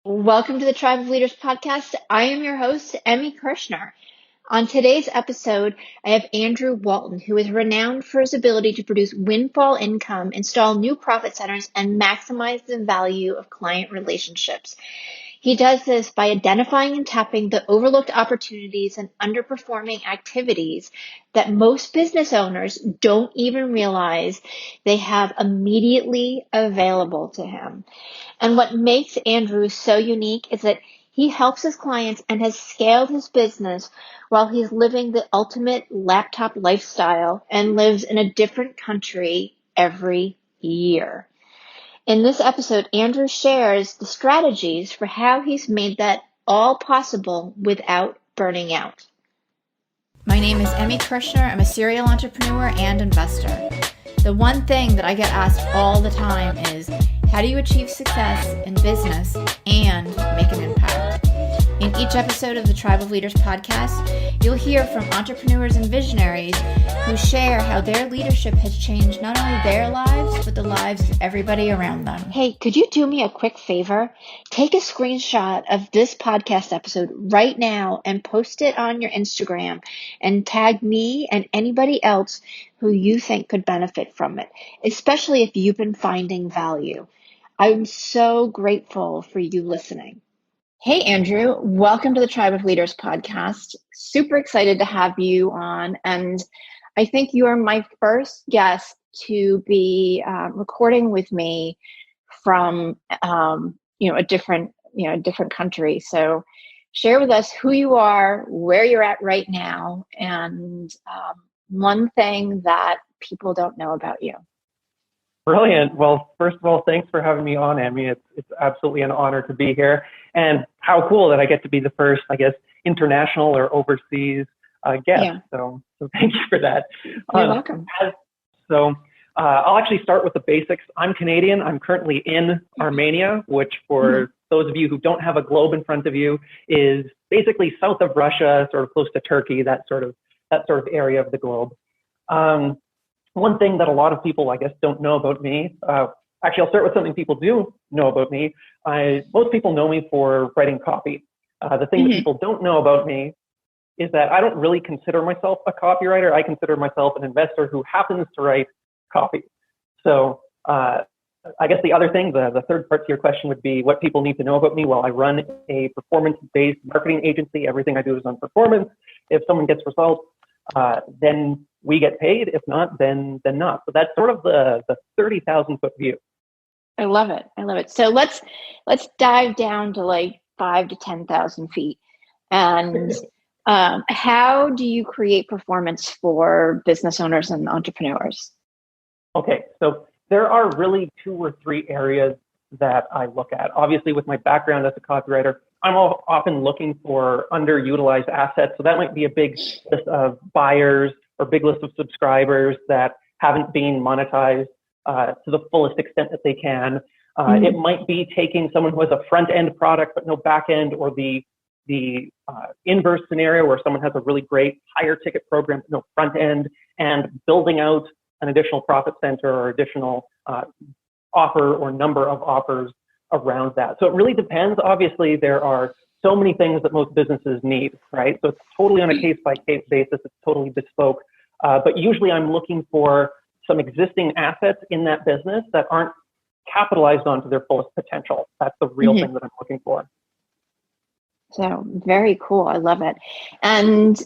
Welcome to the Tribe of Leaders podcast. I am your host, Emmy Kirshner. On today's episode, I have Andrew Walton, who is renowned for his ability to produce windfall income, install new profit centers, and maximize the value of client relationships. He does this by identifying and tapping the overlooked opportunities and underperforming activities that most business owners don't even realize they have immediately available to him. And what makes Andrew so unique is that he helps his clients and has scaled his business while he's living the ultimate laptop lifestyle and lives in a different country every year. In this episode, Andrew shares the strategies for how he's made that all possible without burning out. My name is Emmy Kirshner. I'm a serial entrepreneur and investor. The one thing that I get asked all the time is, how do you achieve success in business and make an impact? In each episode of the Tribe of Leaders podcast, you'll hear from entrepreneurs and visionaries who share how their leadership has changed not only their lives, but the lives of everybody around them. Hey, could you do me a quick favor? Take a screenshot of this podcast episode right now and post it on your Instagram and tag me and anybody else who you think could benefit from it, especially if you've been finding value. I'm so grateful for you listening. Hey, Andrew, welcome to the Tribe of Leaders podcast. Super excited to have you on. And I think you are my first guest to be recording with me from, a different country. So share with us who you are, where you're at right now, and one thing that people don't know about you. Brilliant. Well, first of all, thanks for having me on, Emmy. It's absolutely an honor to be here. And how cool that I get to be the first, international or overseas guest. Yeah. So thank you for that. You're welcome. I'll actually start with the basics. I'm Canadian. I'm currently in Armenia, which for those of you who don't have a globe in front of you is basically south of Russia, sort of close to Turkey, that sort of area of the globe. One thing that a lot of people, don't know about me, actually, I'll start with something people do know about me. Most people know me for writing copy. The thing that people don't know about me is that I don't really consider myself a copywriter. I consider myself an investor who happens to write copy. So I guess the other thing, the third part to your question would be what people need to know about me. Well, I run a performance-based marketing agency. Everything I do is on performance. If someone gets results, then we get paid. If not, then not. So that's sort of the 30,000 foot view. I love it. So let's dive down to 5 to 10,000 feet. And how do you create performance for business owners and entrepreneurs? Okay, so there are really 2 or 3 areas that I look at. Obviously, with my background as a copywriter, I'm often looking for underutilized assets. So that might be a big list of buyers or big list of subscribers that haven't been monetized to the fullest extent that they can. It might be taking someone who has a front end product but no back end, or the inverse scenario where someone has a really great higher ticket program but no front end, and building out an additional profit center or additional offer or number of offers around that. So it really depends. Obviously, there are so many things that most businesses need, right? So it's totally on a case-by-case basis. It's totally bespoke. But usually I'm looking for some existing assets in that business that aren't capitalized onto their fullest potential. That's the real thing that I'm looking for. So very cool. I love it. And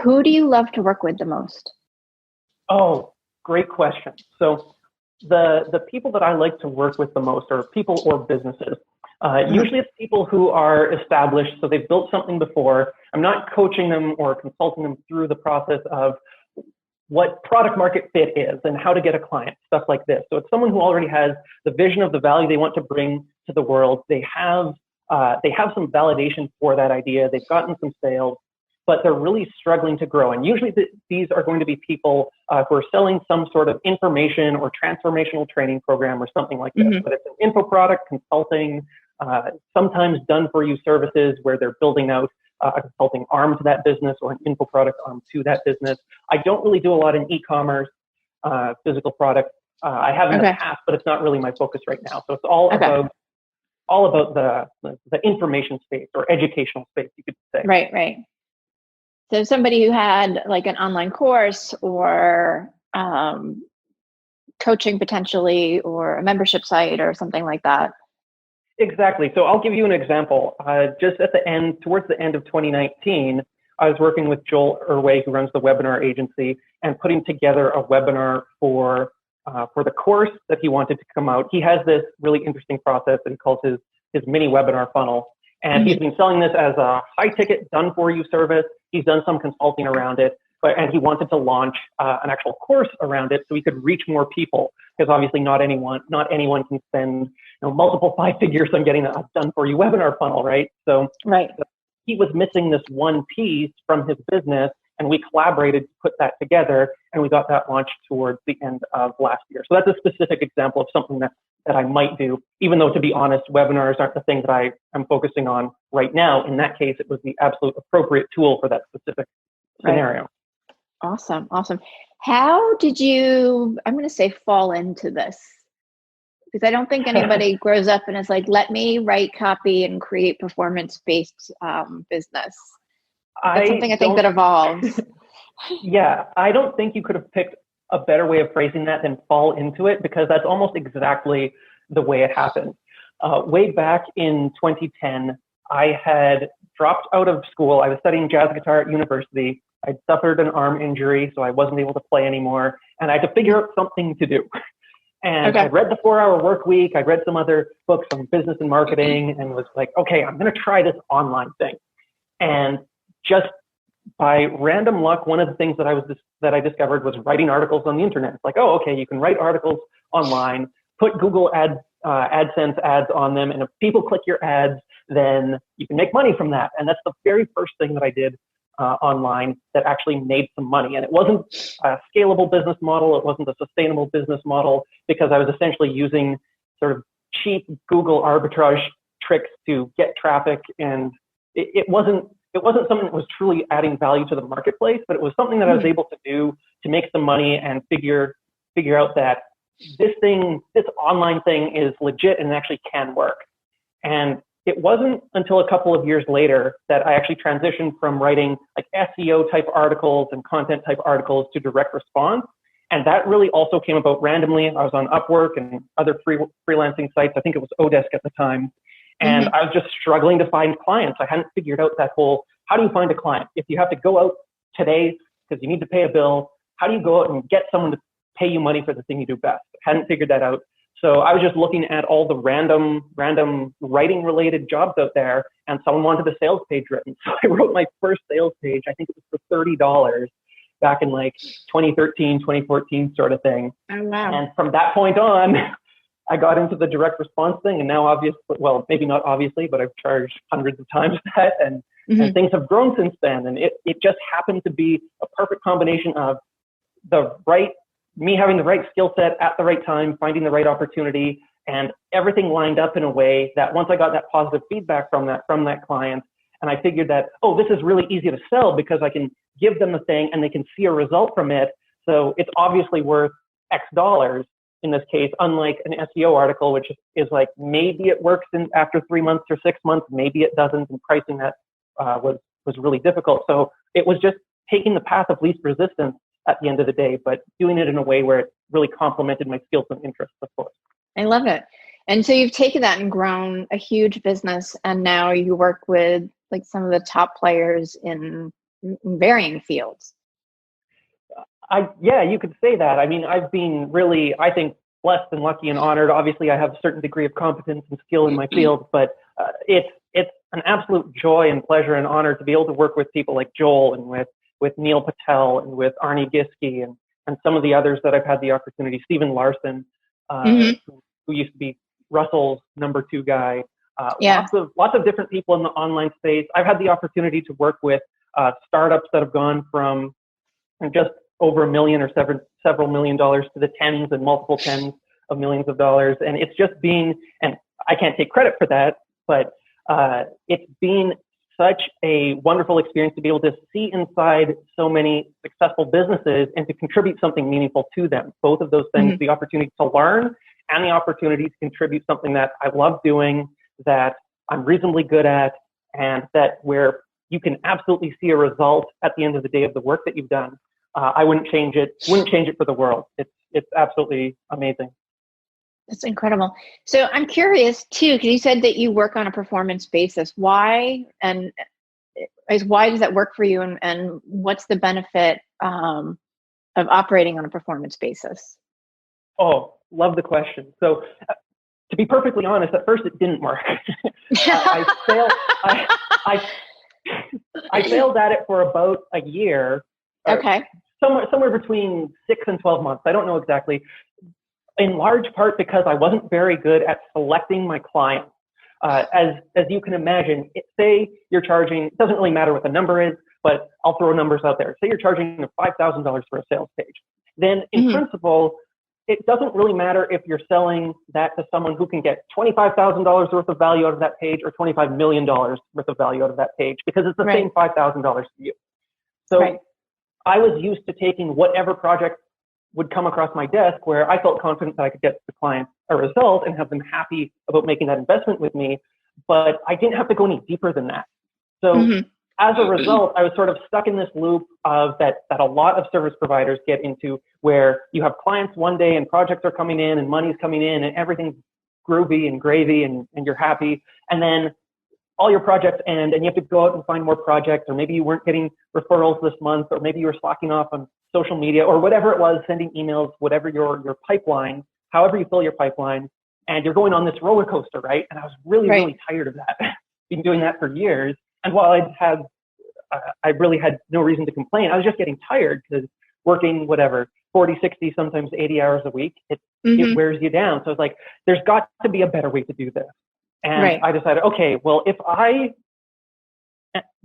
who do you love to work with the most? Oh, great question. So the people that I like to work with the most are people or businesses. Usually it's people who are established, so they've built something before. I'm not coaching them or consulting them through the process of what product market fit is and how to get a client, stuff like this. So it's someone who already has the vision of the value they want to bring to the world. They have some validation for that idea. They've gotten some sales, but they're really struggling to grow. And usually these are going to be people who are selling some sort of information or transformational training program or something like this. But it's an info product, consulting, sometimes done for you services where they're building out a consulting arm to that business or an info product arm to that business. I don't really do a lot in e-commerce, physical products. I have in the past, but it's not really my focus right now. So it's all about all about the information space or educational space, you could say. Right. So somebody who had like an online course or coaching potentially, or a membership site or something like that. Exactly. So I'll give you an example. Just at the end, towards the end of 2019, I was working with Joel Erway, who runs the webinar agency, and putting together a webinar for the course that he wanted to come out. He has this really interesting process that he calls his mini webinar funnel. And he's been selling this as a high ticket, done for you service. He's done some consulting around it, and he wanted to launch an actual course around it so he could reach more people, because obviously not anyone can spend multiple 5 figures on getting a done for you webinar funnel, right? So he was missing this one piece from his business, and we collaborated to put that together, and we got that launched towards the end of last year. So that's a specific example of something that I might do, even though, to be honest, webinars aren't the thing that I'm focusing on right now. In that case, it was the absolute appropriate tool for that specific scenario. Awesome. How did you, I'm going to say, fall into this? Because I don't think anybody grows up and is like, let me write copy and create performance-based business. That's something I think that evolves. Yeah, I don't think you could have picked a better way of phrasing that than fall into it, because that's almost exactly the way it happened. Way back in 2010, I had dropped out of school. I was studying jazz guitar at university. I'd suffered an arm injury, so I wasn't able to play anymore, and I had to figure out something to do. And I read the 4-Hour Work Week. I read some other books on business and marketing, and was like, okay, I'm going to try this online thing. And just by random luck, one of the things that I discovered was writing articles on the internet. It's like, oh, okay, you can write articles online, put Google AdSense ads on them, and if people click your ads, then you can make money from that. And that's the very first thing that I did online that actually made some money. And it wasn't a scalable business model. It wasn't a sustainable business model, because I was essentially using sort of cheap Google arbitrage tricks to get traffic. And it wasn't something that was truly adding value to the marketplace, but it was something that I was able to do to make some money and figure out that this online thing is legit and actually can work. And it wasn't until a couple of years later that I actually transitioned from writing like SEO type articles and content type articles to direct response. And that really also came about randomly. I was on Upwork and other freelancing sites. I think it was Odesk at the time. And I was just struggling to find clients. I hadn't figured out that whole, how do you find a client? If you have to go out today because you need to pay a bill, how do you go out and get someone to pay you money for the thing you do best? I hadn't figured that out. So I was just looking at all the random writing related jobs out there, and someone wanted a sales page written. So I wrote my first sales page. I think it was for $30 back in like 2013, 2014 sort of thing. Oh, wow. And from that point on, I got into the direct response thing, and now well, maybe not obviously, but I've charged hundreds of times that, and things have grown since then. And it just happened to be a perfect combination of me having the right skill set at the right time, finding the right opportunity, and everything lined up in a way that once I got that positive feedback from that client, and I figured that, oh, this is really easy to sell because I can give them the thing and they can see a result from it. So it's obviously worth X dollars in this case, unlike an SEO article, which is like, maybe it works after 3 months or 6 months, maybe it doesn't, and pricing that was really difficult. So it was just taking the path of least resistance at the end of the day, but doing it in a way where it really complemented my skills and interests, of course. I love it. And so you've taken that and grown a huge business, and now you work with like some of the top players in varying fields. Yeah, you could say that. I mean, I've been really, I think, blessed and lucky and honored. Obviously, I have a certain degree of competence and skill in my field, but it's an absolute joy and pleasure and honor to be able to work with people like Joel and with Neil Patel and with Arne Giske and some of the others that I've had the opportunity, Stephen Larsen, who used to be Russell's number 2 guy. Lots of different people in the online space. I've had the opportunity to work with startups that have gone from just over $1 million or several $1 million to the tens and multiple tens of millions of dollars. And it's just been, and I can't take credit for that, but it's been such a wonderful experience to be able to see inside so many successful businesses and to contribute something meaningful to them. Both of those things, the opportunity to learn and the opportunity to contribute something that I love doing, that I'm reasonably good at, and that where you can absolutely see a result at the end of the day of the work that you've done, I wouldn't change it for the world. It's absolutely amazing. That's incredible. So I'm curious too, because you said that you work on a performance basis. Why, and why does that work for you, and what's the benefit of operating on a performance basis? Oh, love the question. So to be perfectly honest, at first it didn't work. I failed at it for about a year. Okay. Somewhere between 6 and 12 months. I don't know exactly. In large part because I wasn't very good at selecting my clients. As you can imagine, say you're charging, it doesn't really matter what the number is, but I'll throw numbers out there. Say you're charging $5,000 for a sales page. Then in principle, it doesn't really matter if you're selling that to someone who can get $25,000 worth of value out of that page or $25 million worth of value out of that page, because it's the same $5,000 to you. So I was used to taking whatever project would come across my desk where I felt confident that I could get the client a result and have them happy about making that investment with me, but I didn't have to go any deeper than that. So as a result, I was sort of stuck in this loop of that a lot of service providers get into, where you have clients one day and projects are coming in and money's coming in and everything's groovy and gravy and you're happy. And then all your projects end and you have to go out and find more projects, or maybe you weren't getting referrals this month, or maybe you were slacking off on social media or whatever it was, sending emails, whatever your pipeline, however you fill your pipeline, and you're going on this roller coaster, right? And I was really tired of that. Been doing that for years. And while I really had no reason to complain, I was just getting tired because working 40, 60, sometimes 80 hours a week, it wears you down. So it's like, there's got to be a better way to do this. And I decided, okay, well, if I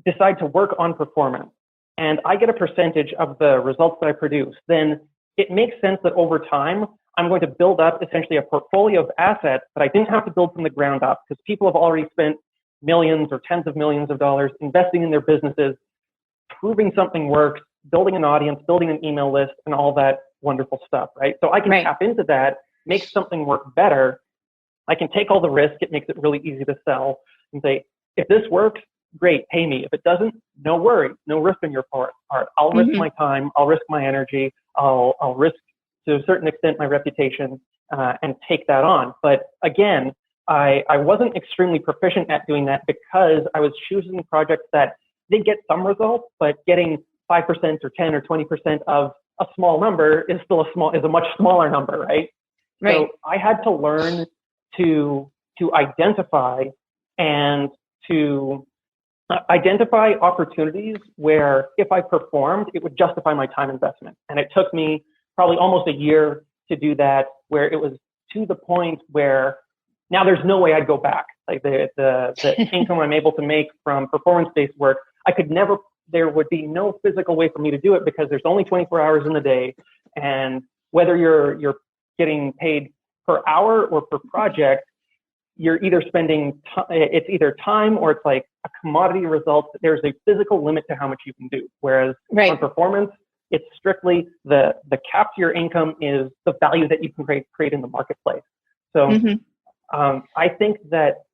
decide to work on performance and I get a percentage of the results that I produce, then it makes sense that over time, I'm going to build up essentially a portfolio of assets that I didn't have to build from the ground up, because people have already spent millions or tens of millions of dollars investing in their businesses, proving something works, building an audience, building an email list, and all that wonderful stuff, right? So I can tap into that, make something work better. I can take all the risk. It makes it really easy to sell and say, if this works, great, pay me. If it doesn't, no worry, no risk on your part. I'll risk my time, I'll risk my energy, I'll risk to a certain extent my reputation and take that on. But again, I wasn't extremely proficient at doing that because I was choosing projects that did get some results, but getting 5% or 10 or 20% of a small number is still a much smaller number, right? So I had to learn to identify and to identify opportunities where if I performed, it would justify my time investment. And it took me probably almost a year to do that, where it was to the point where now there's no way I'd go back. Like the income I'm able to make from performance-based work, there would be no physical way for me to do it, because there's only 24 hours in the day. And whether you're getting paid per hour or per project, you're either spending, it's either time or it's like a commodity result. There's a physical limit to how much you can do. Whereas on performance, it's strictly the cap to your income is the value that you can create in the marketplace. So I think that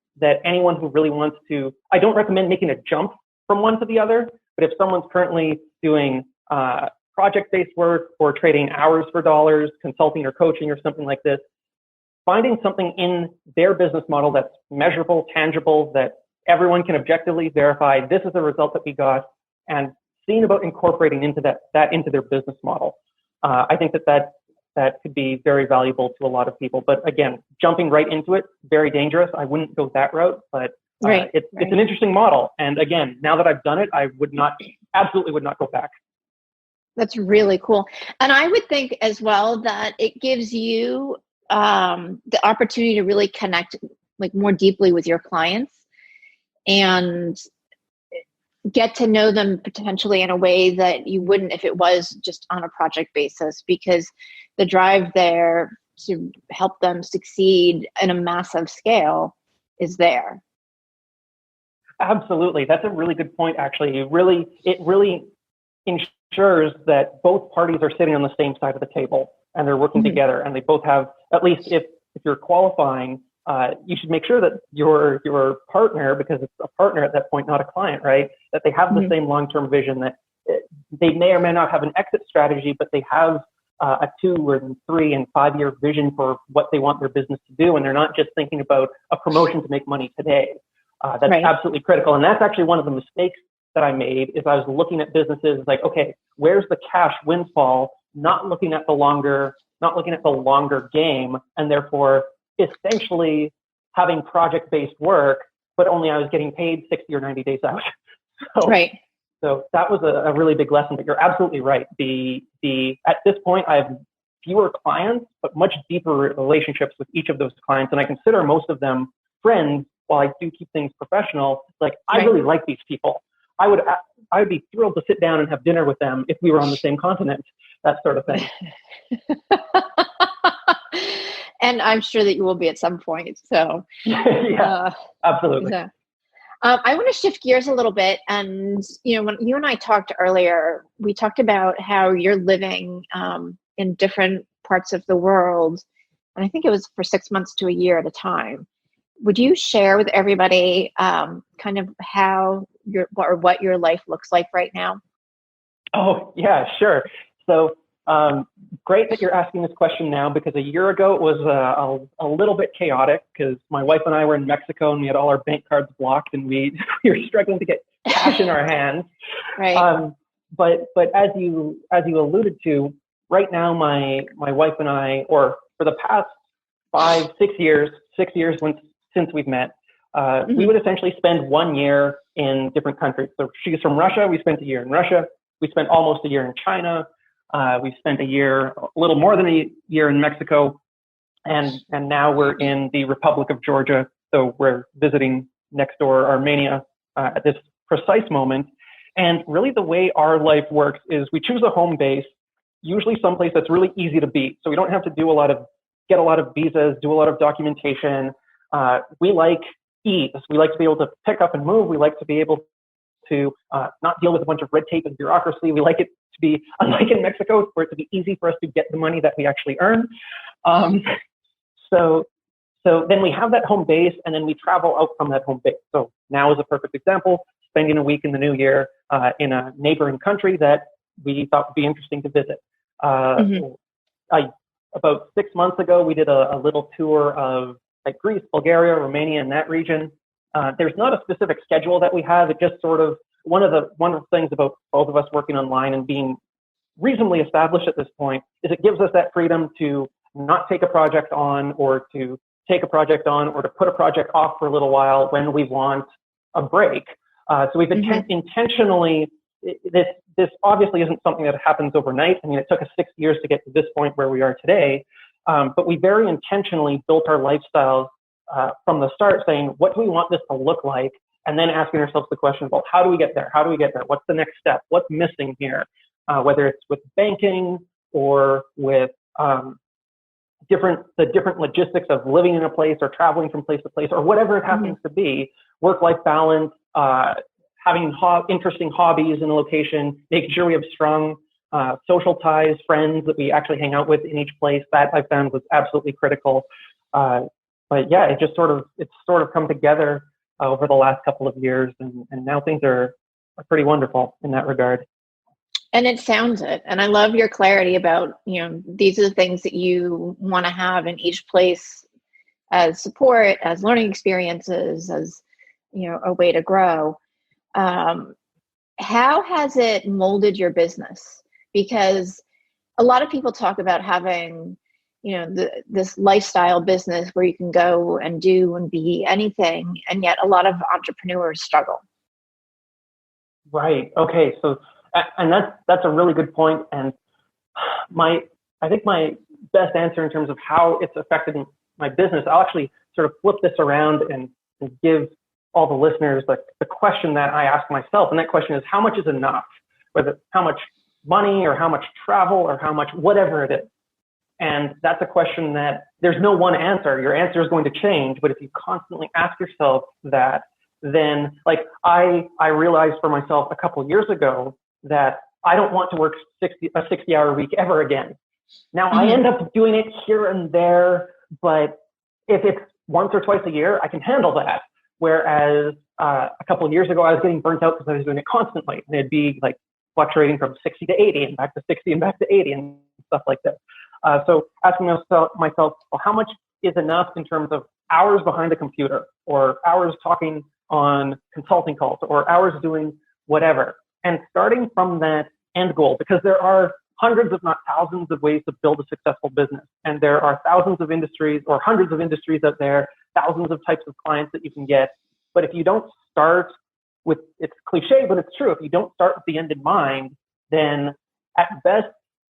anyone who really wants to, I don't recommend making a jump from one to the other, but if someone's currently doing project-based work or trading hours for dollars, consulting or coaching or something like this, finding something in their business model that's measurable, tangible, that everyone can objectively verify, this is the result that we got, and seeing about incorporating into that into their business model. I think that could be very valuable to a lot of people. But again, jumping right into it, very dangerous. I wouldn't go that route, but it's an interesting model. And again, now that I've done it, I absolutely would not go back. That's really cool. And I would think as well that it gives you the opportunity to really connect like more deeply with your clients and get to know them potentially in a way that you wouldn't if it was just on a project basis, because the drive there to help them succeed in a massive scale is there. Absolutely. That's a really good point, actually. It really ensures that both parties are sitting on the same side of the table and they're working together, and they both have, at least if you're qualifying, you should make sure that your partner, because it's a partner at that point, not a client, right? That they have the same long-term vision, that they may or may not have an exit strategy, but they have a 2 or 3 and 5 year vision for what they want their business to do. And they're not just thinking about a promotion to make money today. That's absolutely critical. And that's actually one of the mistakes that I made, is I was looking at businesses like, okay, where's the cash windfall? Not looking at the longer game, and therefore essentially having project-based work, but only I was getting paid 60 or 90 days out. So that was a really big lesson, but you're absolutely right. At this point, I have fewer clients, but much deeper relationships with each of those clients. And I consider most of them friends while I do keep things professional. Like, I really like these people. I would be thrilled to sit down and have dinner with them if we were on the same continent, that sort of thing. And I'm sure that you will be at some point. So yeah, absolutely. So. I want to shift gears a little bit. And, when you and I talked earlier, we talked about how you're living in different parts of the world. And I think it was for 6 months to a year at a time. Would you share with everybody kind of how what your life looks like right now? Oh, yeah, sure. So great that you're asking this question now, because a year ago it was a little bit chaotic, because my wife and I were in Mexico and we had all our bank cards blocked and we were struggling to get cash in our hands. Right. But as you alluded to, right now my wife and I, or for the past 6 years since we've met, we would essentially spend 1 year in different countries. So she's from Russia. We spent a year in Russia. We spent almost a year in China. We spent a little more than a year in Mexico, and now we're in the Republic of Georgia. So we're visiting next door Armenia at this precise moment. And really the way our life works is we choose a home base, usually someplace that's really easy to beat. So we don't have to get a lot of visas, do a lot of documentation. We like ease. We like to be able to pick up and move. We like to be able to not deal with a bunch of red tape and bureaucracy. We like it to be, unlike in Mexico, for it to be easy for us to get the money that we actually earn. So then we have that home base, and then we travel out from that home base. So now is a perfect example, spending a week in the new year in a neighboring country that we thought would be interesting to visit. About 6 months ago, we did a little tour of like Greece, Bulgaria, Romania, and that region. There's not a specific schedule that we have. It just sort of, one of the things about both of us working online and being reasonably established at this point is it gives us that freedom to not take a project on, or to take a project on, or to put a project off for a little while when we want a break. So we've intentionally, this obviously isn't something that happens overnight. I mean, it took us 6 years to get to this point where we are today. But we very intentionally built our lifestyles from the start, saying, what do we want this to look like? And then asking ourselves the question, well, how do we get there? How do we get there? What's the next step? What's missing here? Whether it's with banking or with the different logistics of living in a place or traveling from place to place, or whatever it happens to be, work-life balance, having interesting hobbies in a location, making sure we have strong social ties, friends that we actually hang out with in each place. That I found was absolutely critical. But yeah, it's sort of come together over the last couple of years, and now things are pretty wonderful in that regard. And it sounds it. And I love your clarity about, these are the things that you want to have in each place as support, as learning experiences, as, a way to grow. How has it molded your business? Because a lot of people talk about having, this lifestyle business where you can go and do and be anything. And yet a lot of entrepreneurs struggle. Right. Okay. So, and that's a really good point. And I think my best answer in terms of how it's affected my business, I'll actually sort of flip this around and give all the listeners the question that I ask myself. And that question is, how much is enough? Whether how much money or how much travel or how much, whatever it is. And that's a question that there's no one answer. Your answer is going to change. But if you constantly ask yourself that, then like I realized for myself a couple years ago that I don't want to work a 60-hour week ever again. Now I end up doing it here and there, but if it's once or twice a year, I can handle that. Whereas a couple of years ago, I was getting burnt out because I was doing it constantly. And it'd be like fluctuating from 60 to 80 and back to 60 and back to 80 and stuff like this. So asking myself, well, how much is enough in terms of hours behind the computer or hours talking on consulting calls or hours doing whatever, and starting from that end goal, because there are hundreds, if not thousands, of ways to build a successful business. And there are thousands of industries or hundreds of industries out there, thousands of types of clients that you can get. But if you don't start with, it's cliche, but it's true. If you don't start with the end in mind, then at best,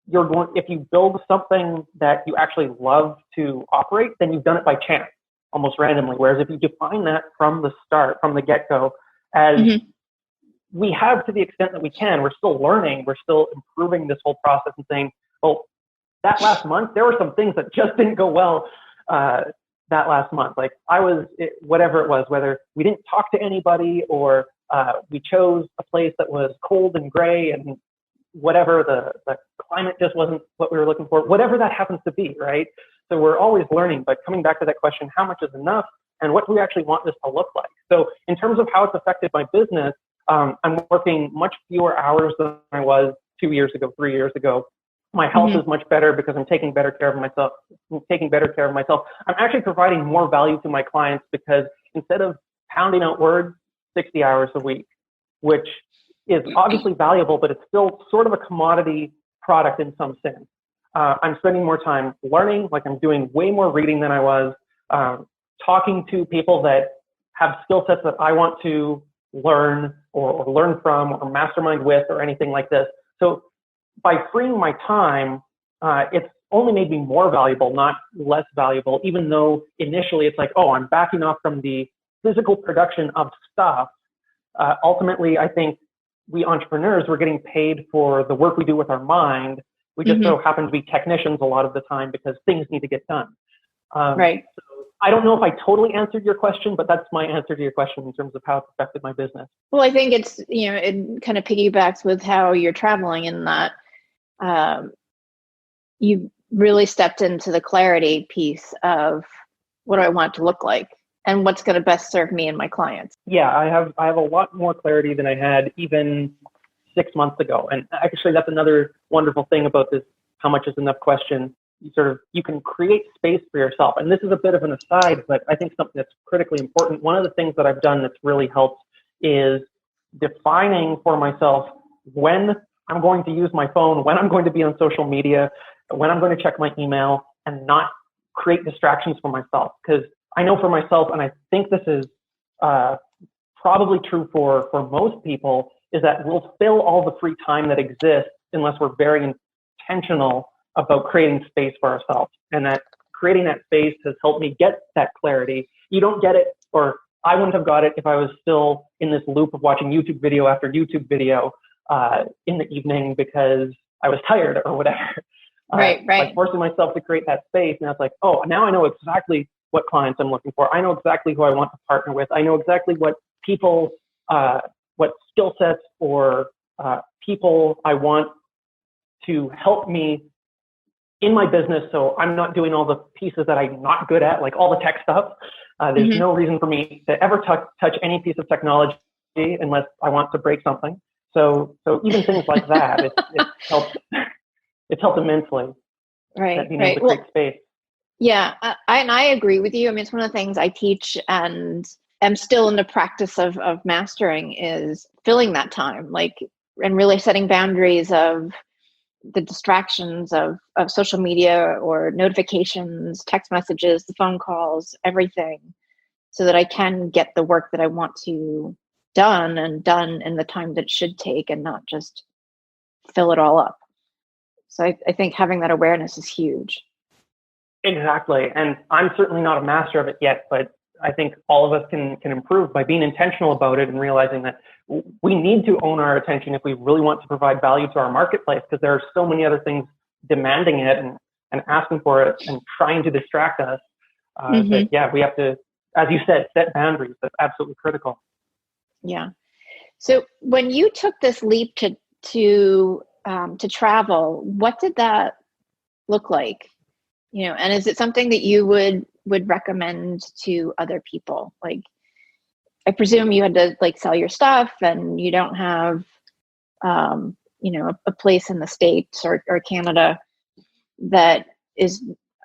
if you build something that you actually love to operate, then you've done it by chance, almost randomly. Whereas if you define that from the start, from the get-go, as we have to the extent that we can, we're still learning, we're still improving this whole process and saying, well, that last month, there were some things that just didn't go well that last month. Like whatever it was, whether we didn't talk to anybody or we chose a place that was cold and gray and whatever, the climate just wasn't what we were looking for, whatever that happens to be, right? So we're always learning, but coming back to that question, how much is enough and what do we actually want this to look like? So in terms of how it's affected my business, I'm working much fewer hours than I was 2 years ago, 3 years ago. My health is much better because I'm taking better care of myself. I'm actually providing more value to my clients because instead of pounding out words 60 hours a week, which is obviously valuable, but it's still sort of a commodity product in some sense. I'm spending more time learning, like I'm doing way more reading than I was, talking to people that have skill sets that I want to learn or learn from or mastermind with or anything like this. So by freeing my time, it's only made me more valuable, not less valuable, even though initially it's like, oh, I'm backing off from the physical production of stuff. Ultimately, I think we entrepreneurs, we're getting paid for the work we do with our mind. We just so happen to be technicians a lot of the time because things need to get done. Right. So I don't know if I totally answered your question, but that's my answer to your question in terms of how it's affected my business. Well, I think it's, it kind of piggybacks with how you're traveling in that you really stepped into the clarity piece of what do I want it to look like and what's going to best serve me and my clients. Yeah, I have a lot more clarity than I had even 6 months ago. And actually, that's another wonderful thing about this how much is enough question. You can create space for yourself. And this is a bit of an aside, but I think something that's critically important. One of the things that I've done that's really helped is defining for myself when I'm going to use my phone, when I'm going to be on social media, when I'm going to check my email, and not create distractions for myself. Because I know for myself, and I think this is probably true for most people, is that we'll fill all the free time that exists unless we're very intentional about creating space for ourselves. And that creating that space has helped me get that clarity. You don't get it, or I wouldn't have got it if I was still in this loop of watching YouTube video after YouTube video in the evening because I was tired or whatever. Right. Like forcing myself to create that space. And it's like, oh, now I know exactly what clients I'm looking for. I know exactly who I want to partner with. I know exactly what people, what skill sets or people I want to help me in my business. So I'm not doing all the pieces that I'm not good at, like all the tech stuff. There's no reason for me to ever touch any piece of technology unless I want to break something. So even things like that, it's helped immensely. Right. Being able to create space. Yeah, I agree with you. I mean, it's one of the things I teach and am still in the practice of mastering is filling that time, and really setting boundaries of the distractions of social media or notifications, text messages, the phone calls, everything, so that I can get the work that I want to done in the time that it should take and not just fill it all up. So I think having that awareness is huge. Exactly. And I'm certainly not a master of it yet, but I think all of us can improve by being intentional about it and realizing that we need to own our attention if we really want to provide value to our marketplace, because there are so many other things demanding it and asking for it and trying to distract us. That, we have to, as you said, set boundaries. That's absolutely critical. Yeah. So when you took this leap to travel, what did that look like? And is it something that you would would recommend to other people? Like, I presume you had to like sell your stuff and you don't have, a place in the States or Canada that is,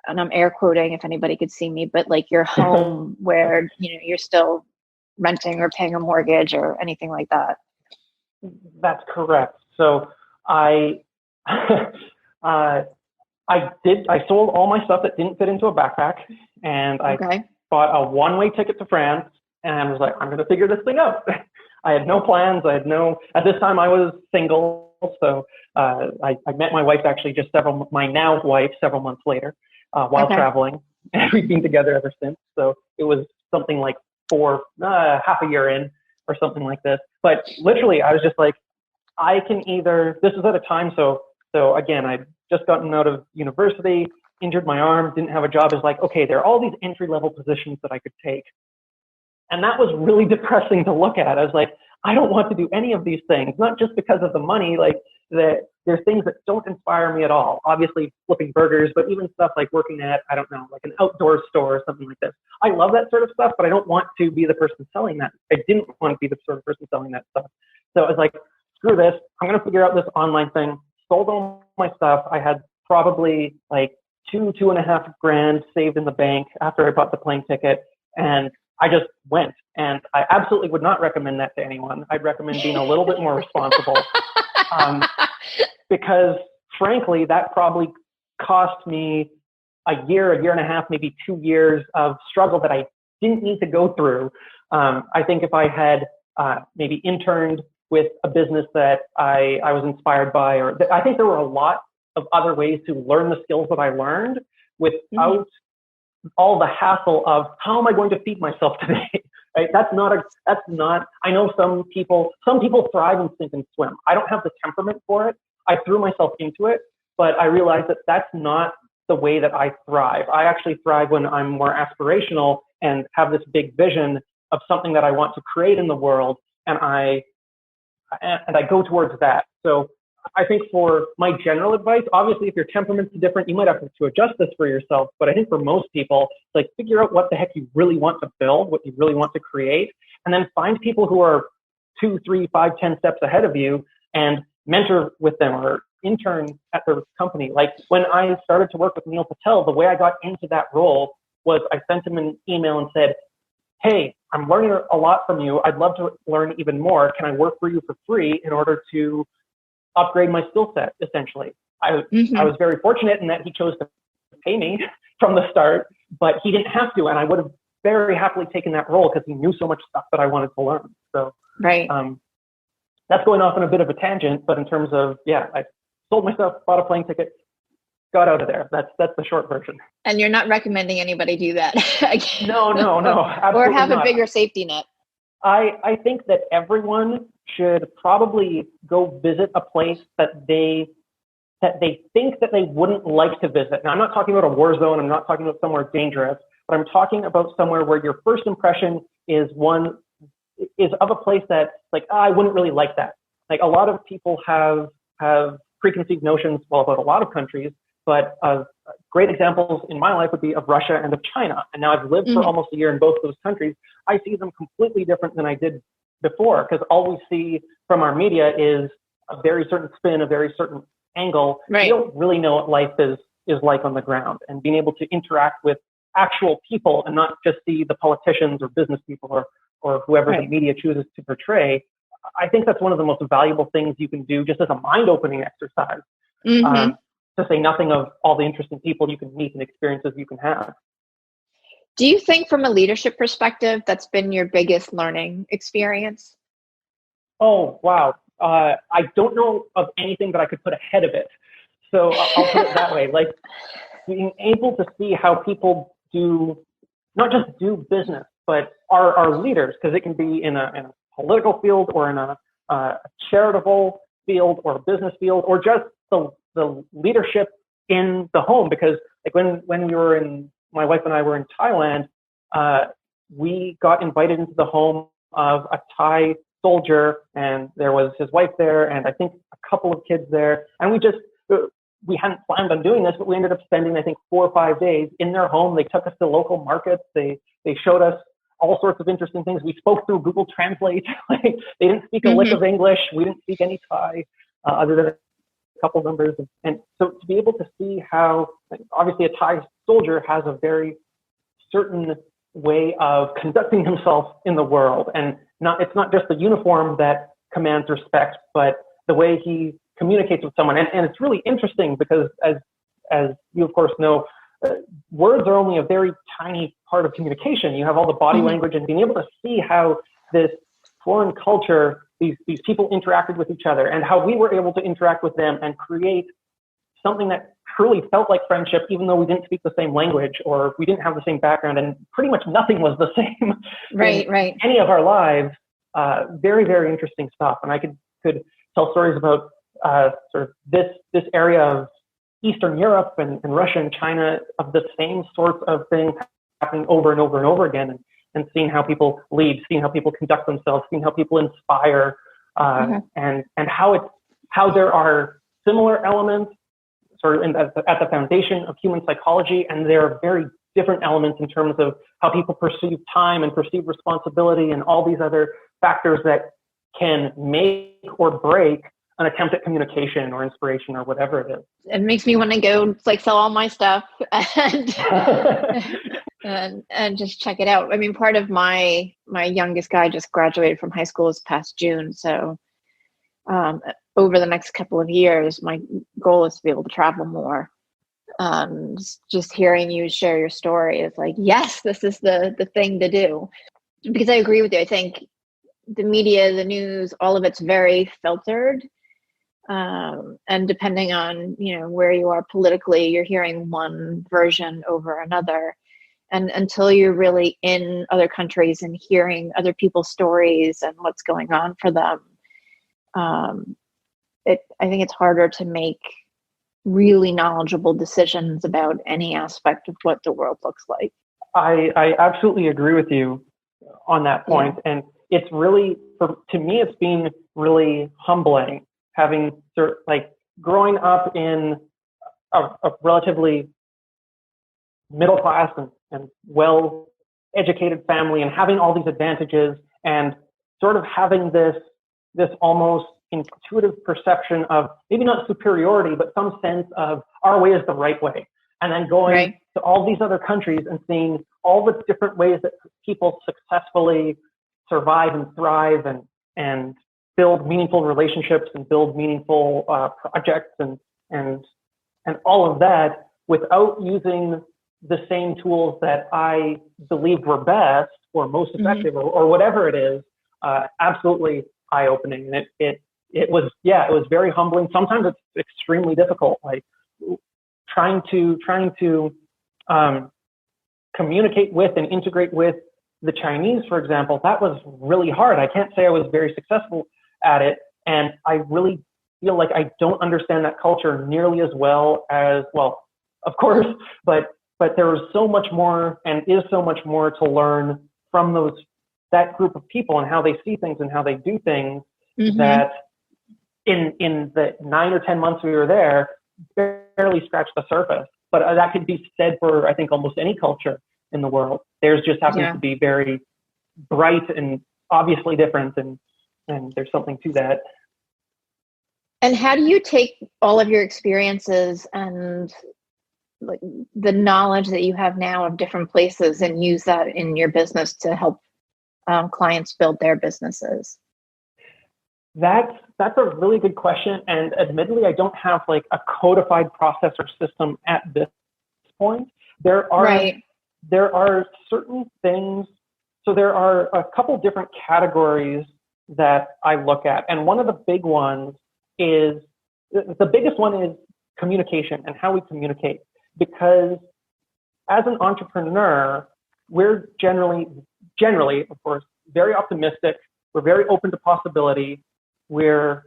and I'm air quoting if anybody could see me, but like your home where, you're still renting or paying a mortgage or anything like that. That's correct. So I sold all my stuff that didn't fit into a backpack, and I bought a one-way ticket to France, and I was like, I'm going to figure this thing out. I had no plans. At this time I was single. So I met my wife actually my now wife several months later while traveling, and we've been together ever since. So it was something like half a year in or something like this. But literally I was just like, I can this is at a time. So again, I'd just gotten out of university, injured my arm, didn't have a job. It's like, okay, there are all these entry-level positions that I could take. And that was really depressing to look at. I was like, I don't want to do any of these things, not just because of the money. Like, there's things that don't inspire me at all. Obviously, flipping burgers, but even stuff like working at, I don't know, like an outdoor store or something like this. I love that sort of stuff, but I don't want to be the person selling that. I didn't want to be the sort of person selling that stuff. So I was like, screw this. I'm going to figure out this online thing. Sold all my stuff. I had probably like $2,500 saved in the bank after I bought the plane ticket. And I just went, and I absolutely would not recommend that to anyone. I'd recommend being a little bit more responsible, because frankly, that probably cost me a year and a half, maybe 2 years of struggle that I didn't need to go through. I think if I had maybe interned with a business that I was inspired by, I think there were a lot of other ways to learn the skills that I learned without all the hassle of how am I going to feed myself today? Right? That's not, I know some people thrive in sink and swim. I don't have the temperament for it. I threw myself into it, but I realized that that's not the way that I thrive. I actually thrive when I'm more aspirational and have this big vision of something that I want to create in the world. And I go towards that. So I think for my general advice, obviously, if your temperament's different, you might have to adjust this for yourself. But I think for most people, like, figure out what the heck you really want to build, what you really want to create, and then find people who are 2, 3, 5, 10 steps ahead of you and mentor with them or intern at their company. Like, when I started to work with Neil Patel, the way I got into that role was I sent him an email and said, hey, I'm learning a lot from you. I'd love to learn even more. Can I work for you for free in order to upgrade my skill set, essentially? I was very fortunate in that he chose to pay me from the start, but he didn't have to, and I would have very happily taken that role because he knew so much stuff that I wanted to learn. So that's going off on a bit of a tangent, but in terms of, I sold my stuff, bought a plane ticket, got out of there. That's the short version. And you're not recommending anybody do that? No, or have a bigger safety net. I think that everyone should probably go visit a place that they think that they wouldn't like to visit. Now, I'm not talking about a war zone. I'm not talking about somewhere dangerous, but I'm talking about somewhere where your first impression is of a place that, like, I wouldn't really like that. Like, a lot of people have preconceived notions, about a lot of countries, but great examples in my life would be of Russia and of China. And now I've lived for almost a year in both those countries. I see them completely different than I did before, because all we see from our media is a very certain spin, a very certain angle. Right. We don't really know what life is like on the ground, and being able to interact with actual people and not just see the politicians or business people or whoever the media chooses to portray. I think that's one of the most valuable things you can do, just as a mind-opening exercise. To say nothing of all the interesting people you can meet and experiences you can have. Do you think, from a leadership perspective, that's been your biggest learning experience? Oh, wow. I don't know of anything that I could put ahead of it. So I'll put it that way. Like, being able to see how people not just do business, but are leaders, because it can be in a political field or in a charitable field or a business field, or just the leadership in the home. Because, like, when my wife and I were in Thailand, we got invited into the home of a Thai soldier, and there was his wife there, and I think a couple of kids there. And we hadn't planned on doing this, but we ended up spending, I think, 4 or 5 days in their home. They took us to local markets. They showed us all sorts of interesting things. We spoke through Google Translate. Like, they didn't speak a lick of English. We didn't speak any Thai, other than a couple numbers. And so to be able to see how, obviously, a Thai soldier has a very certain way of conducting himself in the world, and it's not just the uniform that commands respect, but the way he communicates with someone. And it's really interesting because, as you of course know, words are only a very tiny part of communication. You have all the body language, and being able to see how this foreign culture, these people interacted with each other, and how we were able to interact with them and create something that truly felt like friendship, even though we didn't speak the same language or we didn't have the same background, and pretty much nothing was the same in any of our lives. Very, very interesting stuff. And I could tell stories about sort of this area of Eastern Europe and Russia and China, of the same sorts of things happening over and over and over again, and seeing how people lead, seeing how people conduct themselves, seeing how people inspire, and how there are similar elements sort of at the foundation of human psychology, and there are very different elements in terms of how people perceive time and perceive responsibility and all these other factors that can make or break an attempt at communication or inspiration or whatever it is. It makes me want to go sell all my stuff and just check it out. I mean, part of my youngest guy just graduated from high school this past June. So over the next couple of years, my goal is to be able to travel more. Just hearing you share your story is like, yes, this is the thing to do. Because I agree with you. I think the media, the news, all of it's very filtered. And depending on, where you are politically, you're hearing one version over another. And until you're really in other countries and hearing other people's stories and what's going on for them, I think it's harder to make really knowledgeable decisions about any aspect of what the world looks like. I absolutely agree with you on that point. Yeah. And it's really, to me, it's been really humbling having growing up in a relatively middle class and well educated family, and having all these advantages, and sort of having this almost intuitive perception of maybe not superiority, but some sense of our way is the right way. And then going to all these other countries and seeing all the different ways that people successfully survive and thrive and build meaningful relationships and build meaningful projects and all of that without using the same tools that I believed were best or most effective or whatever it is, absolutely eye-opening. And it was very humbling. Sometimes it's extremely difficult, like trying to communicate with and integrate with the Chinese, for example. That was really hard. I can't say I was very successful at it. And I really feel like I don't understand that culture nearly as well, of course, but there was so much more and is so much more to learn from that group of people and how they see things and how they do things, that in the 9 or 10 months we were there, barely scratched the surface. But that could be said for, I think, almost any culture in the world. Theirs just happens to be very bright and obviously different, and there's something to that. And how do you take all of your experiences and like the knowledge that you have now of different places and use that in your business to help clients build their businesses? That's a really good question. And admittedly, I don't have like a codified process or system at this point. There are certain things. So there are a couple different categories that I look at. And one of the big ones is, the biggest one is communication and how we communicate. Because as an entrepreneur, we're generally, of course, very optimistic. We're very open to possibility. We're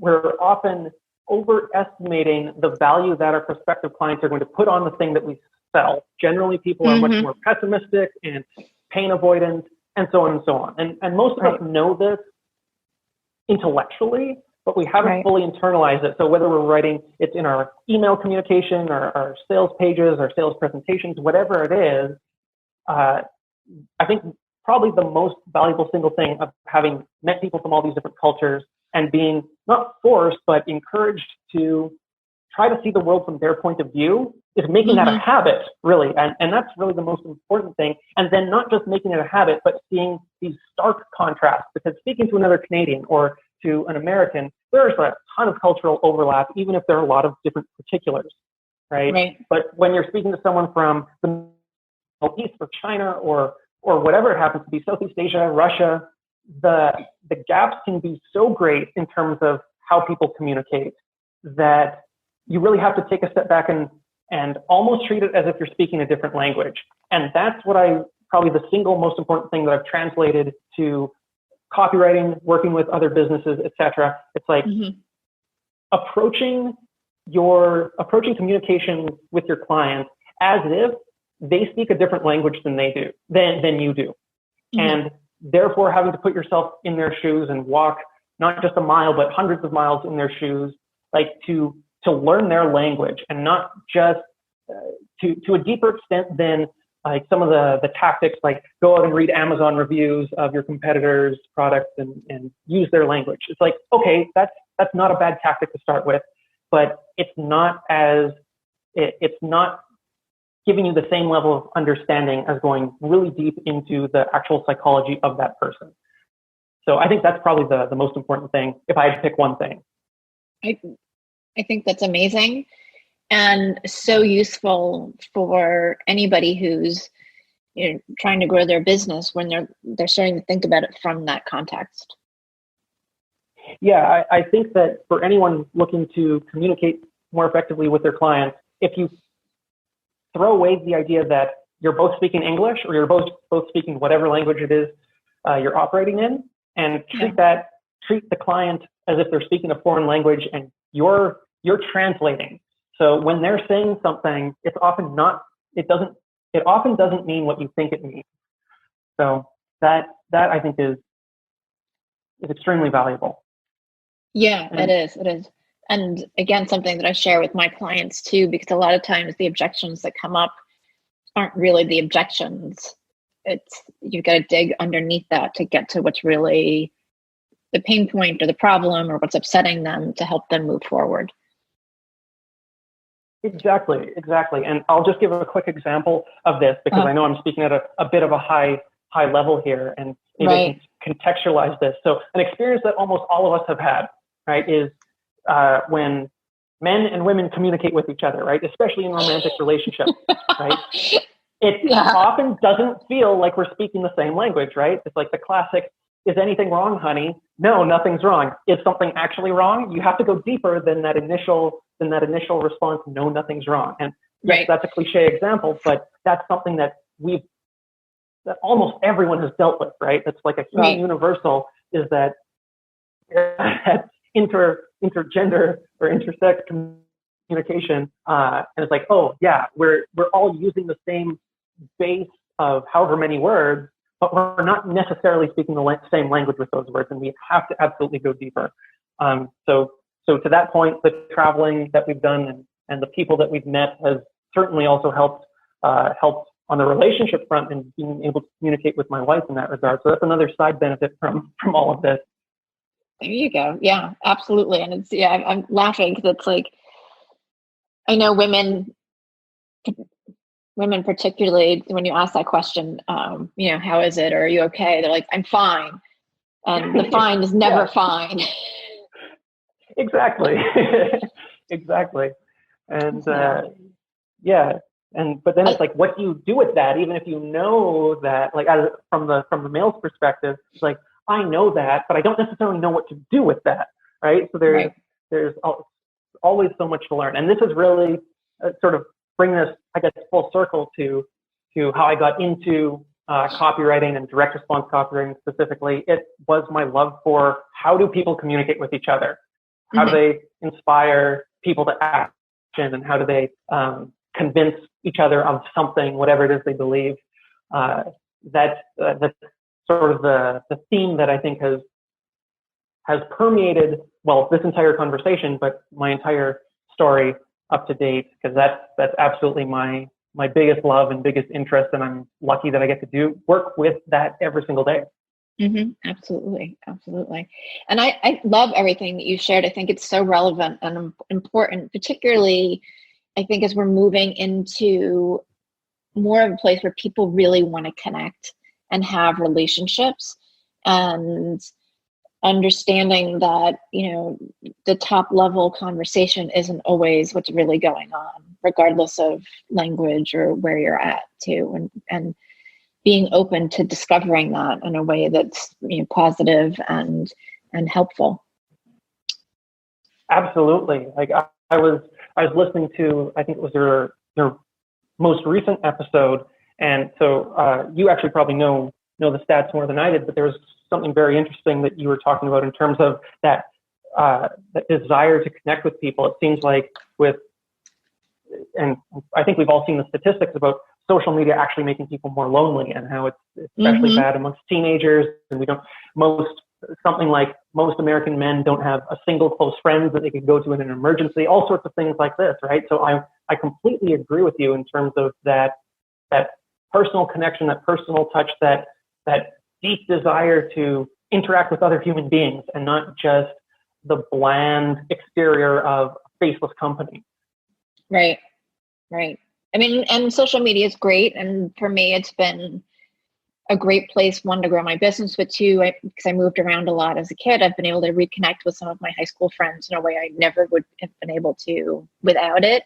often overestimating the value that our prospective clients are going to put on the thing that we sell. Generally, people are much more pessimistic and pain avoidant, and so on and so on. And most of us know this intellectually, but we haven't Right. fully internalized it. So whether we're writing, it's in our email communication, our sales pages, our sales presentations, whatever it is, I think probably the most valuable single thing of having met people from all these different cultures and being not forced, but encouraged to try to see the world from their point of view is making that a habit, really. And that's really the most important thing. And then not just making it a habit, but seeing these stark contrasts, because speaking to another Canadian or to an American, there's a ton of cultural overlap, even if there are a lot of different particulars, right? But when you're speaking to someone from the Middle East or China or whatever it happens to be, Southeast Asia, Russia, the gaps can be so great in terms of how people communicate that you really have to take a step back and almost treat it as if you're speaking a different language. And that's what probably the single most important thing that I've translated to copywriting, working with other businesses, etc. It's like approaching communication with your clients as if they speak a different language than you do. And therefore having to put yourself in their shoes and walk not just a mile, but hundreds of miles in their shoes, like to learn their language, and not just to a deeper extent than like some of the tactics, like go out and read Amazon reviews of your competitors' products and use their language. It's like, okay, that's not a bad tactic to start with, but it's not giving you the same level of understanding as going really deep into the actual psychology of that person. So I think that's probably the most important thing if I had to pick one thing. I think that's amazing and so useful for anybody who's trying to grow their business when they're starting to think about it from that context. Yeah, I think that for anyone looking to communicate more effectively with their clients, if you throw away the idea that you're both speaking English or you're both speaking whatever language it is you're operating in, and treat the client as if they're speaking a foreign language and you're translating. So when they're saying something, it often doesn't mean what you think it means. So that I think is extremely valuable. Yeah, it is. And again, something that I share with my clients too, because a lot of times the objections that come up aren't really the objections. You've got to dig underneath that to get to what's really the pain point or the problem or what's upsetting them to help them move forward. Exactly. And I'll just give a quick example of this because I know I'm speaking at a bit of a high level here, and maybe contextualize this. So an experience that almost all of us have had, right, is when men and women communicate with each other, right, especially in romantic relationships, right? It often doesn't feel like we're speaking the same language, right? It's like the classic, is anything wrong, honey? No, nothing's wrong. Is something actually wrong? You have to go deeper than that initial response, no, nothing's wrong. And yes, that's a cliche example, but that's something that almost everyone has dealt with, right? That's like a human universal, is that intergender or intersex communication. And it's like, oh yeah, we're all using the same base of however many words, but we're not necessarily speaking the same language with those words, and we have to absolutely go deeper. So to that point, the traveling that we've done and the people that we've met has certainly also helped on the relationship front and being able to communicate with my wife in that regard. So that's another side benefit from all of this. There you go. Yeah, absolutely. And I'm laughing because it's like, I know women particularly, when you ask that question, how is it? Or are you okay? They're like, I'm fine. And the fine is never fine. Exactly. And but then it's like, what do you do with that? Even if you know that, like from the male's perspective, it's like, I know that, but I don't necessarily know what to do with that, right? So there's always so much to learn. And this is really sort of bring this, I guess, full circle to how I got into copywriting and direct response copywriting specifically. It was my love for how do people communicate with each other? How do they inspire people to action, and how do they convince each other of something, whatever it is they believe? That's sort of the theme that I think has permeated this entire conversation, but my entire story up to date, because that's absolutely my biggest love and biggest interest, and I'm lucky that I get to work with that every single day. Absolutely. And I love everything that you shared. I think it's so relevant and important, particularly I think as we're moving into more of a place where people really want to connect and have relationships, and understanding that, the top level conversation isn't always what's really going on, regardless of language or where you're at too. And being open to discovering that in a way that's positive and helpful. Absolutely. Like I was listening to, I think it was their most recent episode, and so you actually probably know the stats more than I did, but there was something very interesting that you were talking about in terms of that desire to connect with people. It seems like and I think we've all seen the statistics about social media actually making people more lonely, and how it's especially bad amongst teenagers. And something like most American men don't have a single close friend that they could go to in an emergency, all sorts of things like this, right? So I completely agree with you in terms of that personal connection, that personal touch, that deep desire to interact with other human beings, and not just the bland exterior of a faceless company. Right. I mean, and social media is great. And for me, it's been a great place, one, to grow my business, but two, because I moved around a lot as a kid, I've been able to reconnect with some of my high school friends in a way I never would have been able to without it.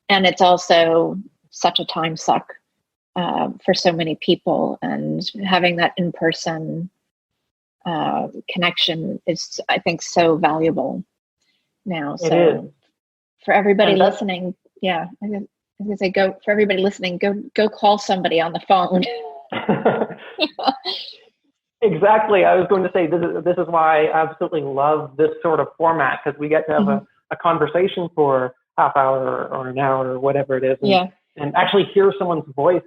And it's also such a time suck for so many people, and having that in-person connection is, I think, so valuable now. So for everybody listening, I was gonna say, for everybody listening, go call somebody on the phone. Exactly. I was going to say, this is why I absolutely love this sort of format, because we get to have a conversation for half hour or an hour or whatever it is, and actually hear someone's voice,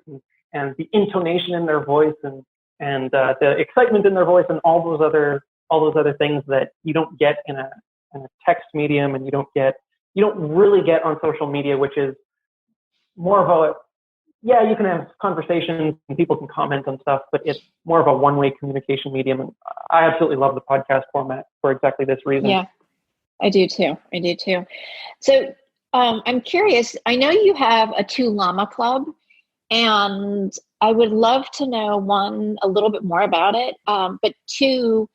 and the intonation in their voice, and the excitement in their voice, and all those other things that you don't get in a text medium, and you don't really get on social media, which is more of you can have conversations and people can comment on stuff, but it's more of a one-way communication medium. And I absolutely love the podcast format for exactly this reason. Yeah, I do too. So I'm curious, I know you have a 2 Llama Club, and I would love to know, one, a little bit more about it, but two,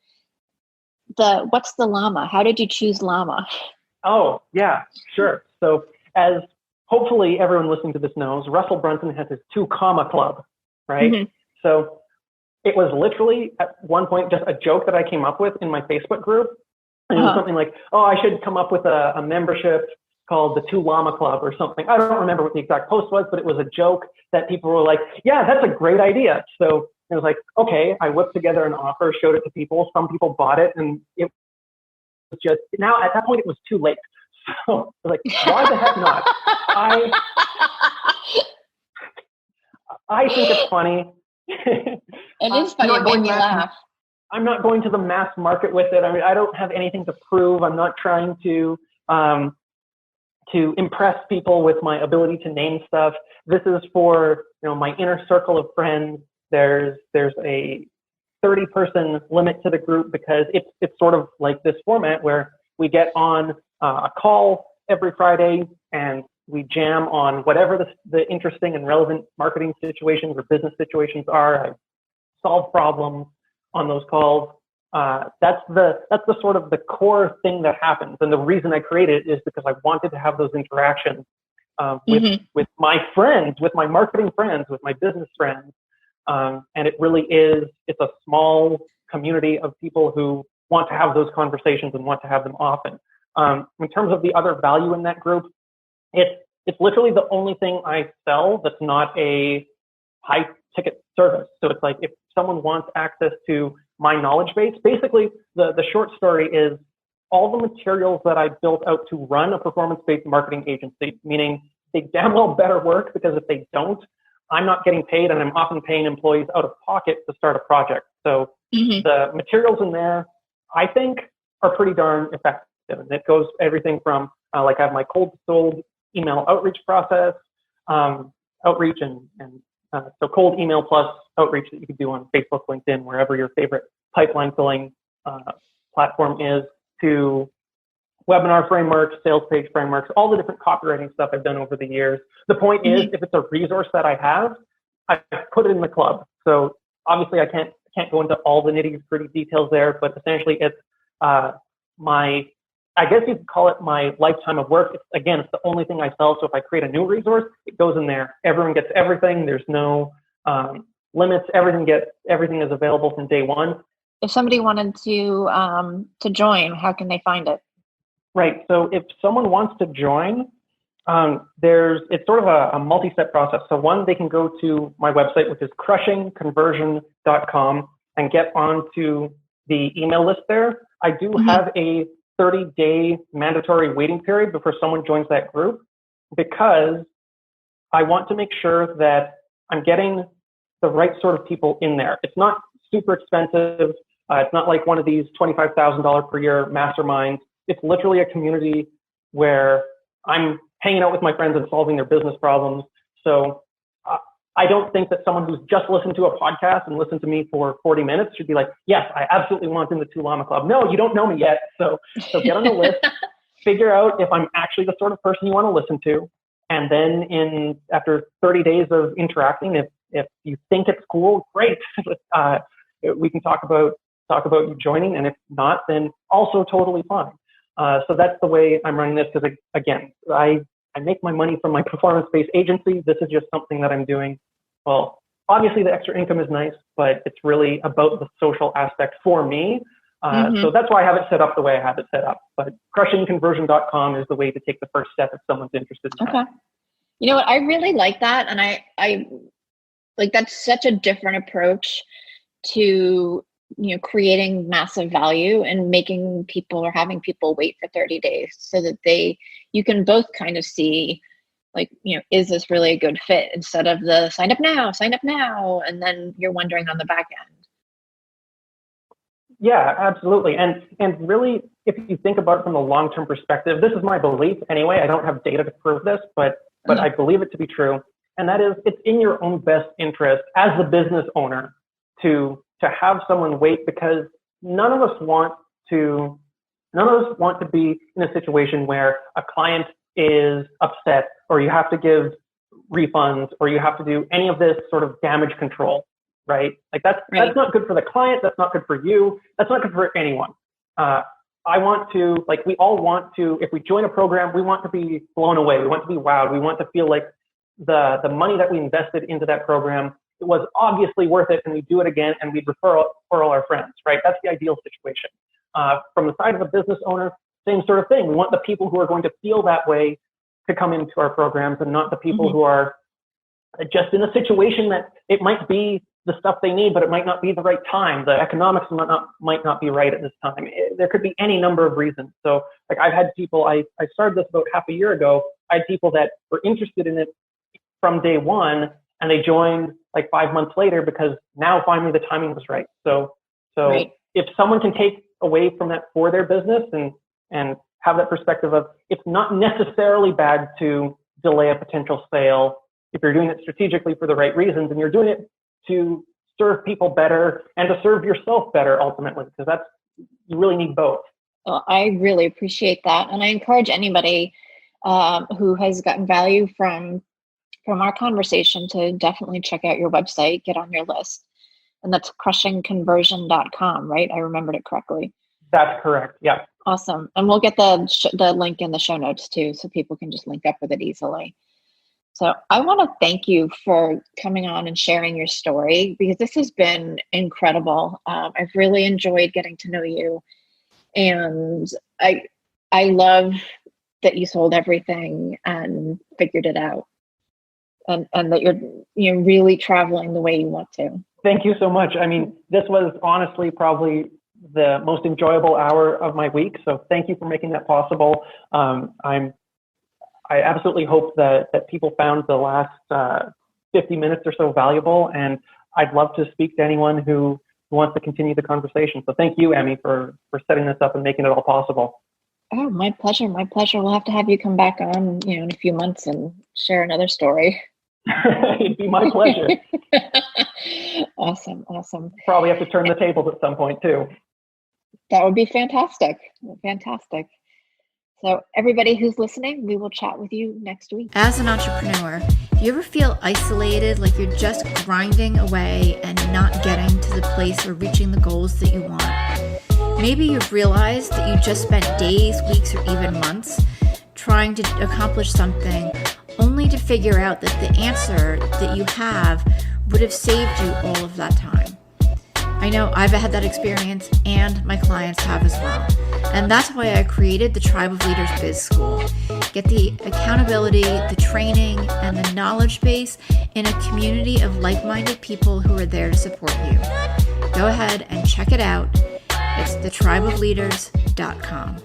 what's the llama? How did you choose llama? Oh, yeah, sure. So as hopefully everyone listening to this knows, Russell Brunson has his 2 Comma Club, right? So it was literally at one point just a joke that I came up with in my Facebook group. And it was something like, I should come up with a membership called the 2 Llama Club or something. I don't remember what the exact post was, but it was a joke that people were like, yeah, that's a great idea. So it was like, okay, I whipped together an offer, showed it to people. Some people bought it, and it was just, now at that point it was too late. So I was like, why the heck not? I think it's funny. It is funny. It made me laugh. I'm not going to the mass market with it. I mean, I don't have anything to prove. I'm not trying to impress people with my ability to name stuff. This is for, my inner circle of friends. There's a 30-person limit to the group, because it's sort of like this format where we get on a call every Friday, and we jam on whatever the interesting and relevant marketing situations or business situations are. I solve problems on those calls. That's the sort of the core thing that happens. And the reason I created it is because I wanted to have those interactions with my friends, with my marketing friends, with my business friends. And it really is, it's a small community of people who want to have those conversations and want to have them often. In terms of the other value in that group, it's literally the only thing I sell that's not a high ticket service. So it's like, if someone wants access to my knowledge base, basically the short story is all the materials that I built out to run a performance-based marketing agency, meaning they damn well better work, because if they don't, I'm not getting paid, and I'm often paying employees out of pocket to start a project. So the materials in there, I think, are pretty darn effective. And it goes everything from like I have my cold sold email outreach process, outreach and so cold email plus outreach that you can do on Facebook, LinkedIn, wherever your favorite pipeline filling platform is, to webinar frameworks, sales page frameworks, all the different copywriting stuff I've done over the years. The point is, if it's a resource that I have, I put it in the club. So obviously I can't go into all the nitty-gritty details there, but essentially it's I guess you could call it my lifetime of work. It's the only thing I sell. So if I create a new resource, it goes in there. Everyone gets everything. There's no limits. Everything is available from day one. If somebody wanted to join, how can they find it? Right. So if someone wants to join, it's sort of a multi-step process. So one, they can go to my website, which is crushingconversion.com, and get onto the email list there. I do have a 30-day mandatory waiting period before someone joins that group, because I want to make sure that I'm getting the right sort of people in there. It's not super expensive. It's not like one of these $25,000 per year masterminds. It's literally a community where I'm hanging out with my friends and solving their business problems. So I don't think that someone who's just listened to a podcast and listened to me for 40 minutes should be like, yes, I absolutely want in the Two Llama Club. No, you don't know me yet. So get on the list, figure out if I'm actually the sort of person you want to listen to. And then after 30 days of interacting, if you think it's cool, great. We can talk about you joining. And if not, then also totally fine. So that's the way I'm running this, because again, I make my money from my performance-based agency. This is just something that I'm doing. Well, obviously the extra income is nice, but it's really about the social aspect for me. So that's why I have it set up the way I have it set up. But crushingconversion.com is the way to take the first step if someone's interested in that. Okay. You know what? I really like that. And I like, that's such a different approach to, creating massive value and making people or having people wait for 30 days so that you can both kind of see, like, is this really a good fit, instead of the sign up now. And then you're wondering on the back end. Yeah, absolutely. And really, if you think about it from a long-term perspective, this is my belief anyway. I don't have data to prove this, but I believe it to be true. And that is, it's in your own best interest as the business owner to have someone wait, because none of us want to be in a situation where a client is upset, or you have to give refunds, or you have to do any of this sort of damage control, right? Like that's not good for the client. That's not good for you. That's not good for anyone. I want to, like, we all want to, if we join a program, we want to be blown away. We want to be wowed. We want to feel like the money that we invested into that program, it was obviously worth it, and we do it again, and we refer all our friends, right? That's the ideal situation. From the side of a business owner, same sort of thing. We want the people who are going to feel that way to come into our programs, and not the people who are just in a situation that it might be the stuff they need, but it might not be the right time. The economics might not be right at this time. There could be any number of reasons. So, like, I've had people, I started this about half a year ago. I had people that were interested in it from day one, and they joined like 5 months later because now finally the timing was right. So right. If someone can take away from that for their business and have that perspective of, it's not necessarily bad to delay a potential sale if you're doing it strategically for the right reasons, and you're doing it to serve people better and to serve yourself better ultimately, because you really need both. Well, I really appreciate that. And I encourage anybody who has gotten value from our conversation to definitely check out your website, get on your list. And that's crushingconversion.com, right? I remembered it correctly. That's correct. Yeah. Awesome. And we'll get the link in the show notes too, so people can just link up with it easily. So I want to thank you for coming on and sharing your story, because this has been incredible. I've really enjoyed getting to know you. And I love that you sold everything and figured it out. And that you're really traveling the way you want to. Thank you so much. I mean, this was honestly probably the most enjoyable hour of my week. So thank you for making that possible. I absolutely hope that people found the last 50 minutes or so valuable. And I'd love to speak to anyone who wants to continue the conversation. So thank you, Emmy, for setting this up and making it all possible. Oh, my pleasure. My pleasure. We'll have to have you come back on, in a few months and share another story. It'd be my pleasure. Awesome. Probably have to turn the tables at some point too. That would be fantastic. Fantastic. So everybody who's listening, we will chat with you next week. As an entrepreneur, do you ever feel isolated, like you're just grinding away and not getting to the place or reaching the goals that you want? Maybe you've realized that you just spent days, weeks, or even months trying to accomplish something only to figure out that the answer that you have would have saved you all of that time. I know I've had that experience, and my clients have as well. And that's why I created the Tribe of Leaders Biz School. Get the accountability, the training, and the knowledge base in a community of like-minded people who are there to support you. Go ahead and check it out. It's thetribeofleaders.com.